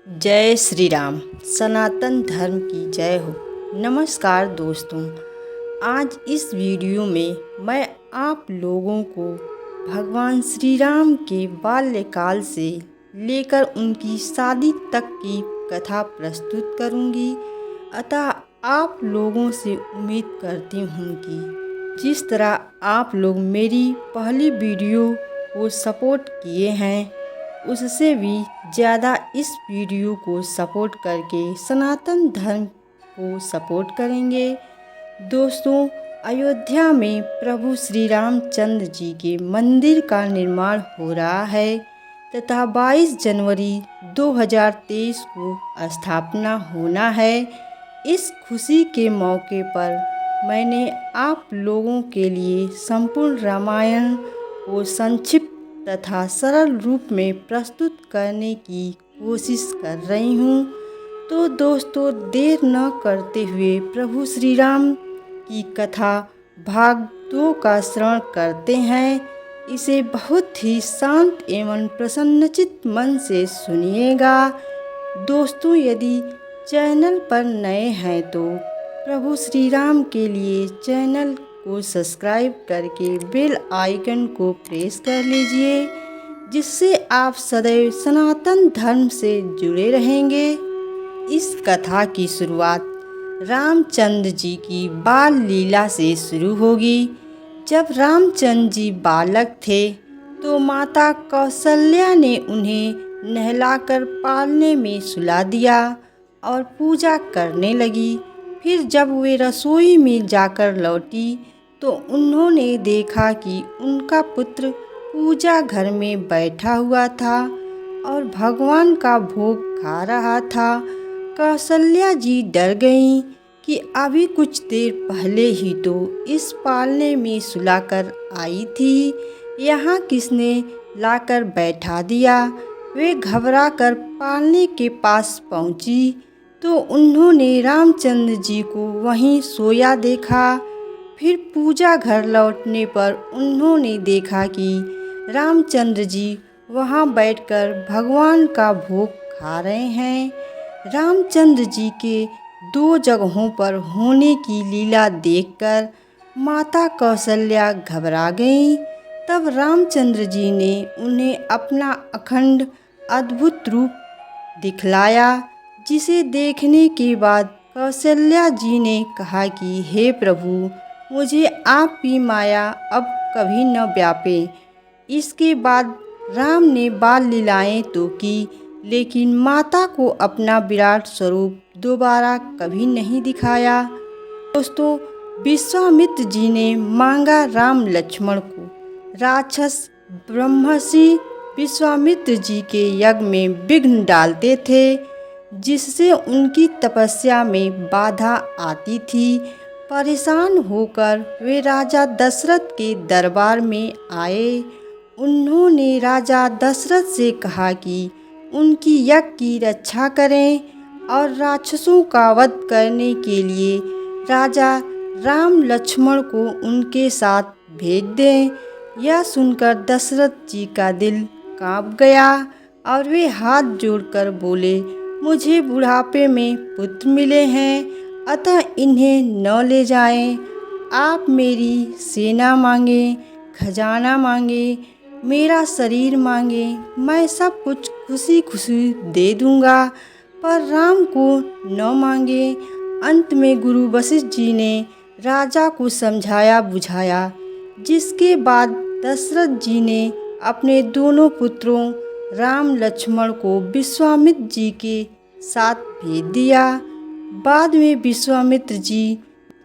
जय श्री राम। सनातन धर्म की जय हो। नमस्कार दोस्तों, आज इस वीडियो में मैं आप लोगों को भगवान श्री राम के बाल्यकाल से लेकर उनकी शादी तक की कथा प्रस्तुत करूंगी। अतः आप लोगों से उम्मीद करती हूँ कि जिस तरह आप लोग मेरी पहली वीडियो को सपोर्ट किए हैं, उससे भी ज़्यादा इस वीडियो को सपोर्ट करके सनातन धर्म को सपोर्ट करेंगे। दोस्तों, अयोध्या में प्रभु श्री रामचंद्र जी के मंदिर का निर्माण हो रहा है तथा 22 जनवरी 2023 को स्थापना होना है। इस खुशी के मौके पर मैंने आप लोगों के लिए संपूर्ण रामायण को संक्षिप्त तथा सरल रूप में प्रस्तुत करने की कोशिश कर रही हूँ। तो दोस्तों, देर न करते हुए प्रभु श्री राम की कथा भाग 2 का श्रवण करते हैं। इसे बहुत ही शांत एवं प्रसन्नचित्त मन से सुनिएगा। दोस्तों, यदि चैनल पर नए हैं तो प्रभु श्री राम के लिए चैनल को सब्सक्राइब करके बेल आइकन को प्रेस कर लीजिए, जिससे आप सदैव सनातन धर्म से जुड़े रहेंगे। इस कथा की शुरुआत रामचंद्र जी की बाल लीला से शुरू होगी। जब रामचंद्र जी बालक थे तो माता कौशल्या ने उन्हें नहलाकर पालने में सुला दिया और पूजा करने लगी। फिर जब वे रसोई में जाकर लौटी तो उन्होंने देखा कि उनका पुत्र पूजा घर में बैठा हुआ था और भगवान का भोग खा रहा था। कौशल्या जी डर गईं कि अभी कुछ देर पहले ही तो इस पालने में सुलाकर आई थी, यहाँ किसने लाकर बैठा दिया। वे घबराकर पालने के पास पहुँची तो उन्होंने रामचंद्र जी को वहीं सोया देखा। फिर पूजा घर लौटने पर उन्होंने देखा कि रामचंद्र जी वहां बैठकर भगवान का भोग खा रहे हैं। रामचंद्र जी के 2 जगहों पर होने की लीला देखकर माता कौशल्या घबरा गईं। तब रामचंद्र जी ने उन्हें अपना अखंड अद्भुत रूप दिखलाया, जिसे देखने के बाद कौशल्या जी ने कहा कि हे प्रभु, मुझे आपकी माया अब कभी न व्यापे। इसके बाद राम ने बाल लीलाएं तो की, लेकिन माता को अपना विराट स्वरूप दोबारा कभी नहीं दिखाया। दोस्तों, विश्वामित्र जी ने मांगा राम लक्ष्मण को। राक्षस ब्रह्मर्षि विश्वामित्र जी के यज्ञ में विघ्न डालते थे, जिससे उनकी तपस्या में बाधा आती थी। परेशान होकर वे राजा दशरथ के दरबार में आए। उन्होंने राजा दशरथ से कहा कि उनकी यज्ञ की रक्षा करें और राक्षसों का वध करने के लिए राजा राम लक्ष्मण को उनके साथ भेज दें। यह सुनकर दशरथ जी का दिल कांप गया और वे हाथ जोड़कर बोले, मुझे बुढ़ापे में पुत्र मिले हैं, अतः इन्हें न ले जाएं। आप मेरी सेना मांगे, खजाना मांगे, मेरा शरीर मांगे, मैं सब कुछ खुशी खुशी दे दूंगा, पर राम को न मांगे। अंत में गुरु वशिष्ठ जी ने राजा को समझाया बुझाया, जिसके बाद दशरथ जी ने अपने दोनों पुत्रों राम लक्ष्मण को विश्वामित्र जी के साथ भेज दिया। बाद में विश्वामित्र जी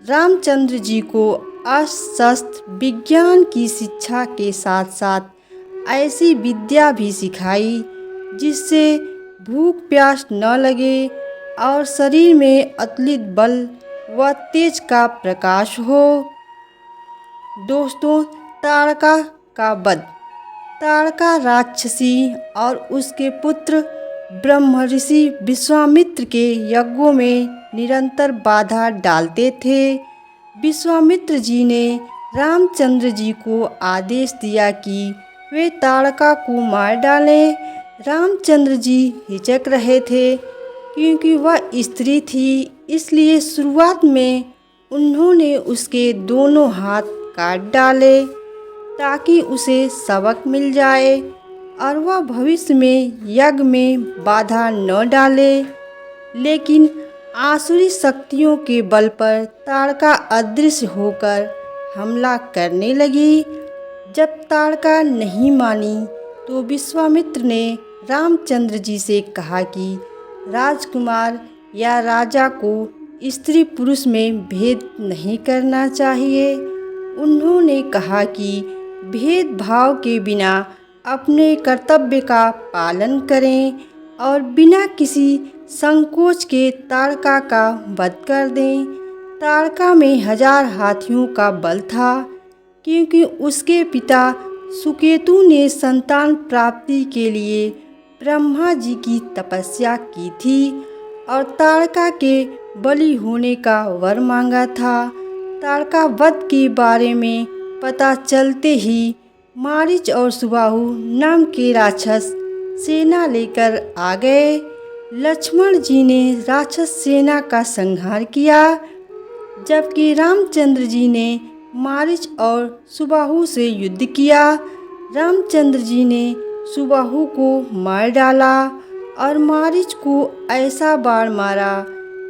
रामचंद्र जी को अस्त्र शस्त्र विज्ञान की शिक्षा के साथ साथ ऐसी विद्या भी सिखाई जिससे भूख प्यास न लगे और शरीर में अतुलित बल व तेज का प्रकाश हो। दोस्तों, ताड़का का वध। ताड़का राक्षसी और उसके पुत्र ब्रह्मर्षि विश्वामित्र के यज्ञों में निरंतर बाधा डालते थे। विश्वामित्र जी ने रामचंद्र जी को आदेश दिया कि वे ताड़का को मार डालें। रामचंद्र जी हिचक रहे थे क्योंकि वह स्त्री थी, इसलिए शुरुआत में उन्होंने उसके दोनों हाथ काट डाले ताकि उसे सबक मिल जाए और वह भविष्य में यज्ञ में बाधा न डाले। लेकिन आसुरी शक्तियों के बल पर ताड़का अदृश्य होकर हमला करने लगी। जब ताड़का नहीं मानी तो विश्वामित्र ने रामचंद्र जी से कहा कि राजकुमार या राजा को स्त्री पुरुष में भेद नहीं करना चाहिए। उन्होंने कहा कि भेदभाव के बिना अपने कर्तव्य का पालन करें और बिना किसी संकोच के ताड़का का वध कर दें। ताड़का में 1000 हाथियों का बल था क्योंकि उसके पिता सुकेतु ने संतान प्राप्ति के लिए ब्रह्मा जी की तपस्या की थी और ताड़का के बलि होने का वर मांगा था। ताड़का वध के बारे में पता चलते ही मारीच और सुबाहु नाम के राक्षस सेना लेकर आ गए। लक्ष्मण जी ने राक्षस सेना का संहार किया, जबकि रामचंद्र जी ने मारीच और सुबाहु से युद्ध किया। रामचंद्र जी ने सुबाहु को मार डाला और मारीच को ऐसा बाण मारा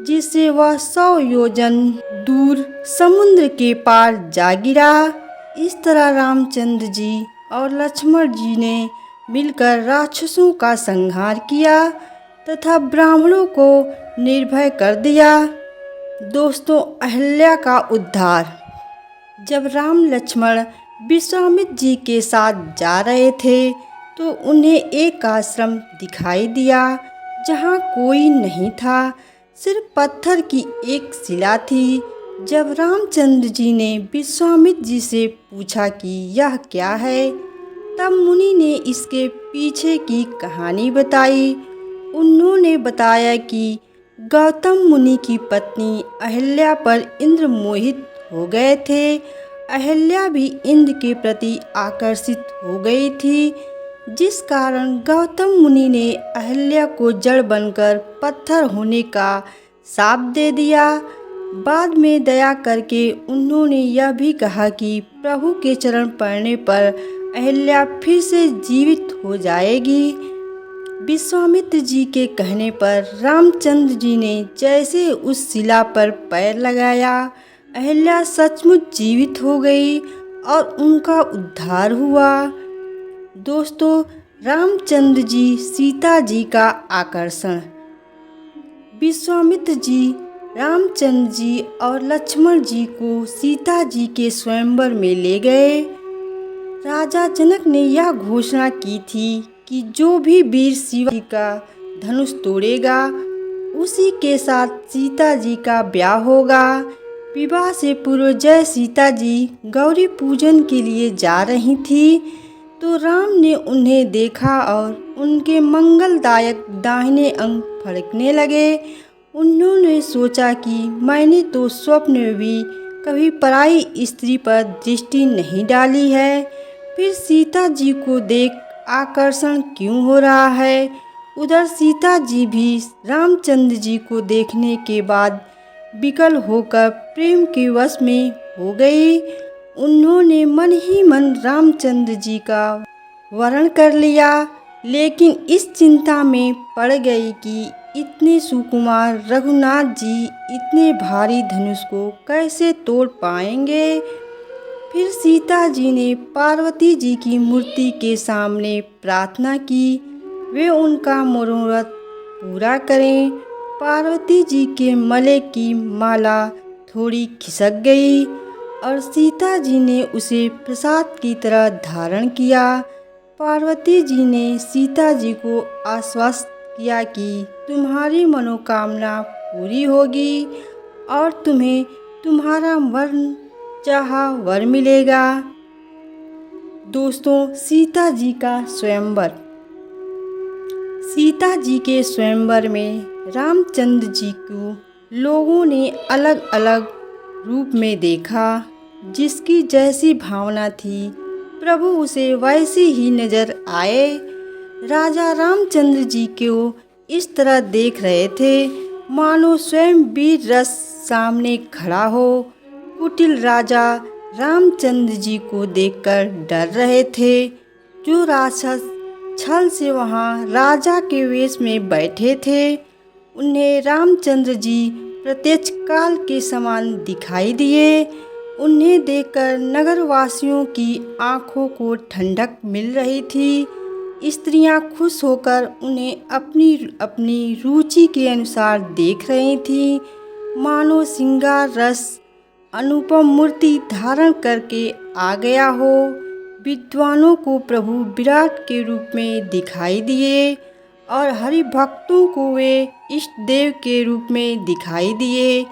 जिससे वह 100 योजन दूर समुद्र के पार जा गिरा। इस तरह रामचंद्र जी और लक्ष्मण जी ने मिलकर राक्षसों का संहार किया तथा ब्राह्मणों को निर्भय कर दिया। दोस्तों, अहल्या का उद्धार। जब राम लक्ष्मण विश्वामित्र जी के साथ जा रहे थे तो उन्हें एक आश्रम दिखाई दिया जहाँ कोई नहीं था, सिर्फ पत्थर की एक शिला थी। जब रामचंद्र जी ने विश्वामित्र जी से पूछा कि यह क्या है, तब मुनि ने इसके पीछे की कहानी बताई। उन्होंने बताया कि गौतम मुनि की पत्नी अहल्या पर इंद्र मोहित हो गए थे। अहल्या भी इंद्र के प्रति आकर्षित हो गई थी, जिस कारण गौतम मुनि ने अहल्या को जड़ बनकर पत्थर होने का शाप दे दिया। बाद में दया करके उन्होंने यह भी कहा कि प्रभु के चरण पड़ने पर अहल्या फिर से जीवित हो जाएगी। विश्वामित्र जी के कहने पर रामचंद्र जी ने जैसे उस शिला पर पैर लगाया, अहल्या सचमुच जीवित हो गई और उनका उद्धार हुआ। दोस्तों, रामचंद्र जी सीता जी का आकर्षण। विश्वामित्र जी रामचंद्र जी और लक्ष्मण जी को सीता जी के स्वयंवर में ले गए। राजा जनक ने यह घोषणा की थी कि जो भी वीर शिव जी का धनुष तोड़ेगा उसी के साथ सीता जी का ब्याह होगा। विवाह से पूर्व जय सीता जी गौरी पूजन के लिए जा रही थी तो राम ने उन्हें देखा और उनके मंगलदायक दाहिने अंग फड़कने लगे। उन्होंने सोचा कि मैंने तो स्वप्न में भी कभी पराई स्त्री पर दृष्टि नहीं डाली है, फिर सीता जी को देख आकर्षण क्यों हो रहा है। उधर सीता जी भी रामचंद्र जी को देखने के बाद विकल होकर प्रेम के वश में हो गई। उन्होंने मन ही मन रामचंद्र जी का वरण कर लिया, लेकिन इस चिंता में पड़ गई कि इतने सुकुमार रघुनाथ जी इतने भारी धनुष को कैसे तोड़ पाएंगे। फिर सीता जी ने पार्वती जी की मूर्ति के सामने प्रार्थना की वे उनका मनोरथ पूरा करें। पार्वती जी के माले की माला थोड़ी खिसक गई और सीता जी ने उसे प्रसाद की तरह धारण किया। पार्वती जी ने सीता जी को आश्वस्त किया कि तुम्हारी मनोकामना पूरी होगी और तुम्हें तुम्हारा मन चाहा वर मिलेगा। दोस्तों, सीता जी का स्वयंवर। सीता जी के स्वयंवर में रामचंद्र जी को लोगों ने अलग अलग रूप में देखा। जिसकी जैसी भावना थी प्रभु उसे वैसी ही नजर आए। राजा रामचंद्र जी को इस तरह देख रहे थे मानो स्वयं वीर रस सामने खड़ा हो। कुटिल राजा रामचंद्र जी को देखकर डर रहे थे। जो राक्षस छल से वहां राजा के वेश में बैठे थे उन्हें रामचंद्र जी प्रत्यक्ष काल के समान दिखाई दिए। उन्हें देखकर नगरवासियों की आंखों को ठंडक मिल रही थी। स्त्रियां खुश होकर उन्हें अपनी अपनी रुचि के अनुसार देख रही थीं, मानो श्रृंगार रस अनुपम मूर्ति धारण करके आ गया हो। विद्वानों को प्रभु विराट के रूप में दिखाई दिए और हरि भक्तों को वे इष्ट देव के रूप में दिखाई दिए।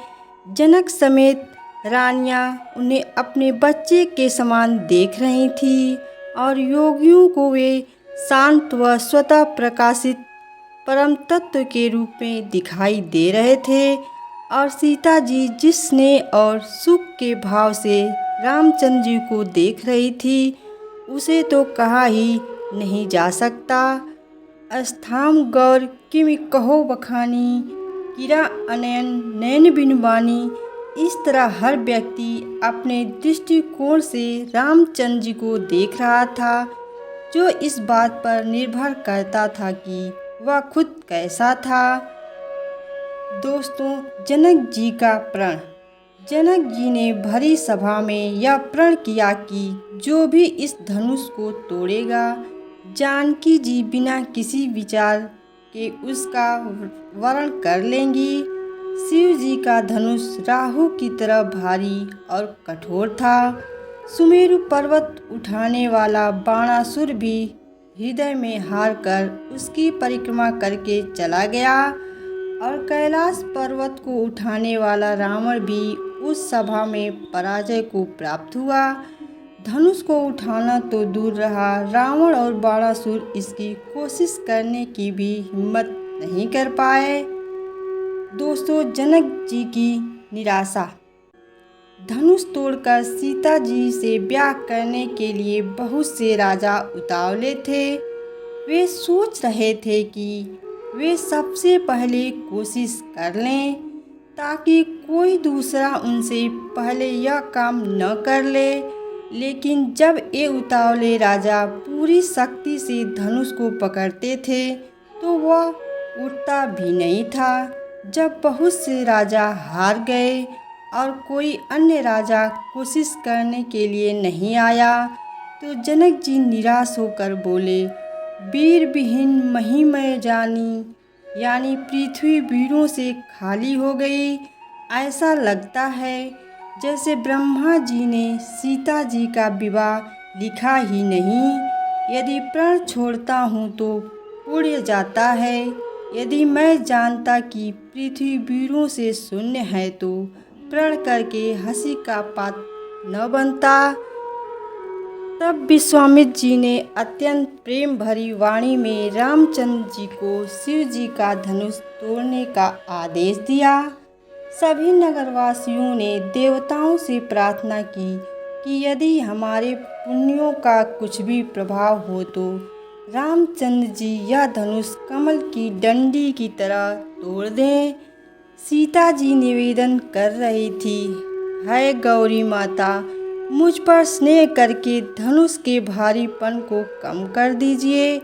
जनक समेत रानियां उन्हें अपने बच्चे के समान देख रही थीं और योगियों को वे शांत व स्वतः प्रकाशित परम तत्व के रूप में दिखाई दे रहे थे। और सीता जी जिस स्नेह और सुख के भाव से रामचंद्र जी को देख रही थी उसे तो कहा ही नहीं जा सकता। अस्थाम गौर किमि कहो बखानी, किरा अनयन नयन बिनु बानी। इस तरह हर व्यक्ति अपने दृष्टिकोण से रामचंद्र जी को देख रहा था, जो इस बात पर निर्भर करता था कि वह खुद कैसा था। दोस्तों, जनक जी का प्रण। जनक जी ने भरी सभा में यह प्रण किया कि जो भी इस धनुष को तोड़ेगा, जानकी जी बिना किसी विचार के उसका वरण कर लेंगी। शिव जी का धनुष राहु की तरह भारी और कठोर था। सुमेरु पर्वत उठाने वाला बाणासुर भी हृदय में हार कर उसकी परिक्रमा करके चला गया और कैलाश पर्वत को उठाने वाला रावण भी उस सभा में पराजय को प्राप्त हुआ। धनुष को उठाना तो दूर रहा, रावण और बाणासुर इसकी कोशिश करने की भी हिम्मत नहीं कर पाए। दोस्तों, जनक जी की निराशा। धनुष तोड़कर सीता जी से ब्याह करने के लिए बहुत से राजा उतावले थे। वे सोच रहे थे कि वे सबसे पहले कोशिश कर लें ताकि कोई दूसरा उनसे पहले यह काम न कर ले। लेकिन जब ये उतावले राजा पूरी शक्ति से धनुष को पकड़ते थे तो वह उठता भी नहीं था। जब बहुत से राजा हार गए और कोई अन्य राजा कोशिश करने के लिए नहीं आया तो जनक जी निराश होकर बोले, वीर विहीन महिमय जानी, यानी पृथ्वी वीरों से खाली हो गई। ऐसा लगता है जैसे ब्रह्मा जी ने सीता जी का विवाह लिखा ही नहीं। यदि प्रण छोड़ता हूँ तो उड़ जाता है। यदि मैं जानता कि पृथ्वी वीरों से शून्य है तो प्रण करके हंसी का पात्र न बनता। तब विश्वामित्र जी ने अत्यंत प्रेम भरी वाणी में रामचंद्र जी को शिव जी का धनुष तोड़ने का आदेश दिया। सभी नगरवासियों ने देवताओं से प्रार्थना की कि यदि हमारे पुण्यों का कुछ भी प्रभाव हो तो रामचंद्र जी यह धनुष कमल की डंडी की तरह तोड़ दें। सीता जी निवेदन कर रही थी, है गौरी माता, मुझ पर स्नेह करके धनुष के भारीपन को कम कर दीजिए।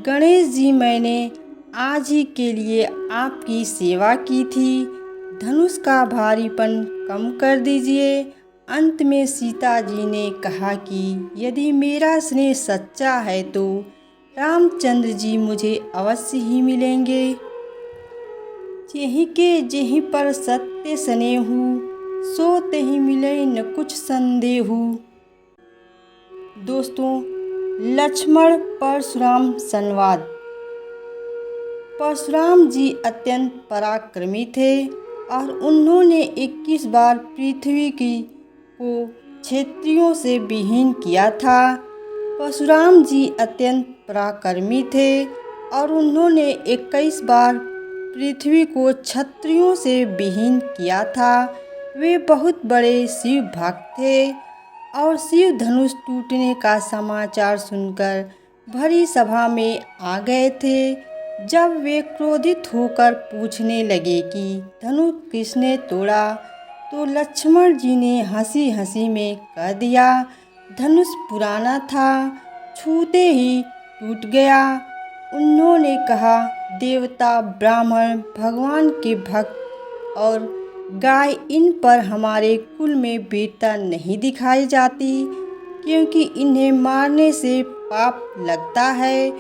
गणेश जी, मैंने आज ही के लिए आपकी सेवा की थी, धनुष का भारीपन कम कर दीजिए। अंत में सीता जी ने कहा कि यदि मेरा स्नेह सच्चा है तो रामचंद्र जी मुझे अवश्य ही मिलेंगे। जेहि के जेहि पर सत्य स्नेहु, सो तेहि मिले न कुछ संदेहु। दोस्तों, लक्ष्मण परशुराम संवाद। परशुराम जी अत्यंत पराक्रमी थे और उन्होंने 21 बार पृथ्वी को क्षत्रियों से विहीन किया था। परशुराम जी अत्यंत पराक्रमी थे और उन्होंने 21 बार पृथ्वी को क्षत्रियों से विहीन किया था। वे बहुत बड़े शिव भक्त थे और शिव धनुष टूटने का समाचार सुनकर भरी सभा में आ गए थे। जब वे क्रोधित होकर पूछने लगे कि धनुष किसने तोड़ा, तो लक्ष्मण जी ने हंसी हंसी में कह दिया, धनुष पुराना था, छूते ही टूट गया। उन्होंने कहा, देवता, ब्राह्मण, भगवान के भक्त और गाय, इन पर हमारे कुल में वीरता नहीं दिखाई जाती, क्योंकि इन्हें मारने से पाप लगता है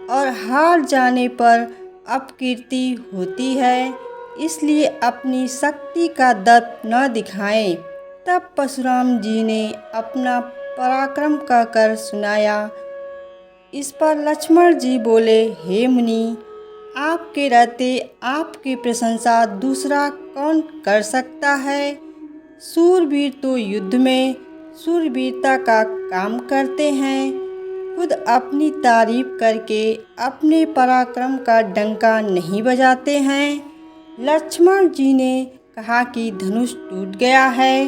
और हार जाने पर अपकीर्ति होती है, इसलिए अपनी शक्ति का दर्प न दिखाएं। तब परशुराम जी ने अपना पराक्रम कहकर सुनाया। इस पर लक्ष्मण जी बोले, हे मुनि, आपके रहते आपकी प्रशंसा दूसरा कौन कर सकता है। शूरवीर तो युद्ध में शूरवीरता का काम करते हैं, खुद अपनी तारीफ करके अपने पराक्रम का डंका नहीं बजाते हैं। लक्ष्मण जी ने कहा कि धनुष टूट गया है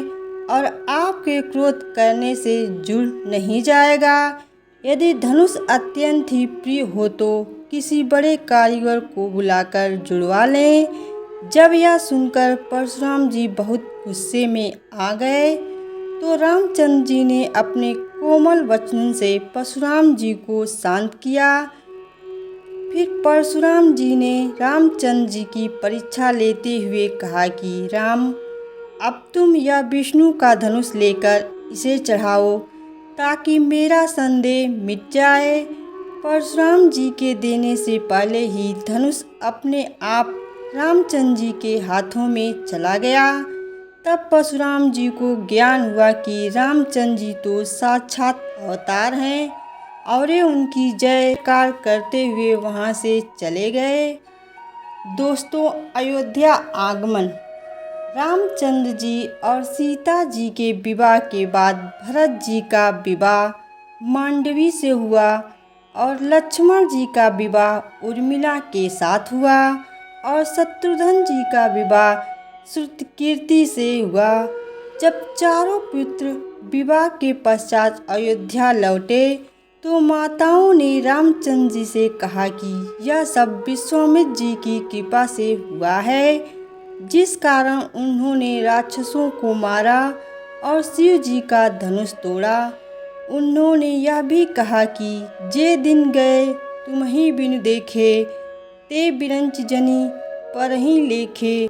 और आपके क्रोध करने से जुड़ नहीं जाएगा। यदि धनुष अत्यंत ही प्रिय हो तो किसी बड़े कारीगर को बुलाकर जुड़वा लें। जब यह सुनकर परशुराम जी बहुत गुस्से में आ गए, तो रामचंद्र जी ने अपने कोमल वचन से परशुराम जी को शांत किया। फिर परशुराम जी ने रामचंद्र जी की परीक्षा लेते हुए कहा कि राम, अब तुम यह विष्णु का धनुष लेकर इसे चढ़ाओ, ताकि मेरा संदेह मिट जाए। परशुराम जी के देने से पहले ही धनुष अपने आप रामचंद्र जी के हाथों में चला गया। तब परशुराम जी को ज्ञान हुआ कि रामचंद्र जी तो साक्षात अवतार हैं, और वे उनकी जयकार करते हुए वहां से चले गए। दोस्तों, अयोध्या आगमन। रामचंद्र जी और सीता जी के विवाह के बाद भरत जी का विवाह मांडवी से हुआ और लक्ष्मण जी का विवाह उर्मिला के साथ हुआ और शत्रुघ्न जी का विवाह श्रुतकीर्ति से हुआ। जब चारों पुत्र विवाह के पश्चात अयोध्या लौटे, तो माताओं ने रामचंद्र जी से कहा कि यह सब विश्वामित्र जी की कृपा से हुआ है, जिस कारण उन्होंने राक्षसों को मारा और शिव जी का धनुष तोड़ा। उन्होंने यह भी कहा कि जे दिन गए तुम्हीं बिनु देखे, ते बिरंच जनी पर ही लेखे,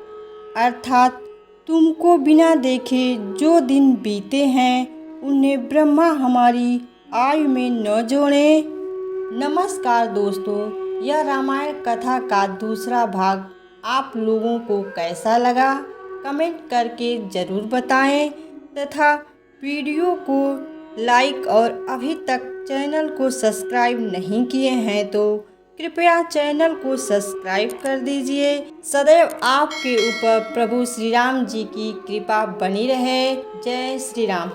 अर्थात तुमको बिना देखे जो दिन बीते हैं, उन्हें ब्रह्मा हमारी आयु में न जोड़े। नमस्कार दोस्तों, यह रामायण कथा का दूसरा भाग आप लोगों को कैसा लगा, कमेंट करके ज़रूर बताएं तथा वीडियो को लाइक और अभी तक चैनल को सब्सक्राइब नहीं किए हैं तो कृपया चैनल को सब्सक्राइब कर दीजिए। सदैव आपके ऊपर प्रभु श्री राम जी की कृपा बनी रहे। जय श्री राम।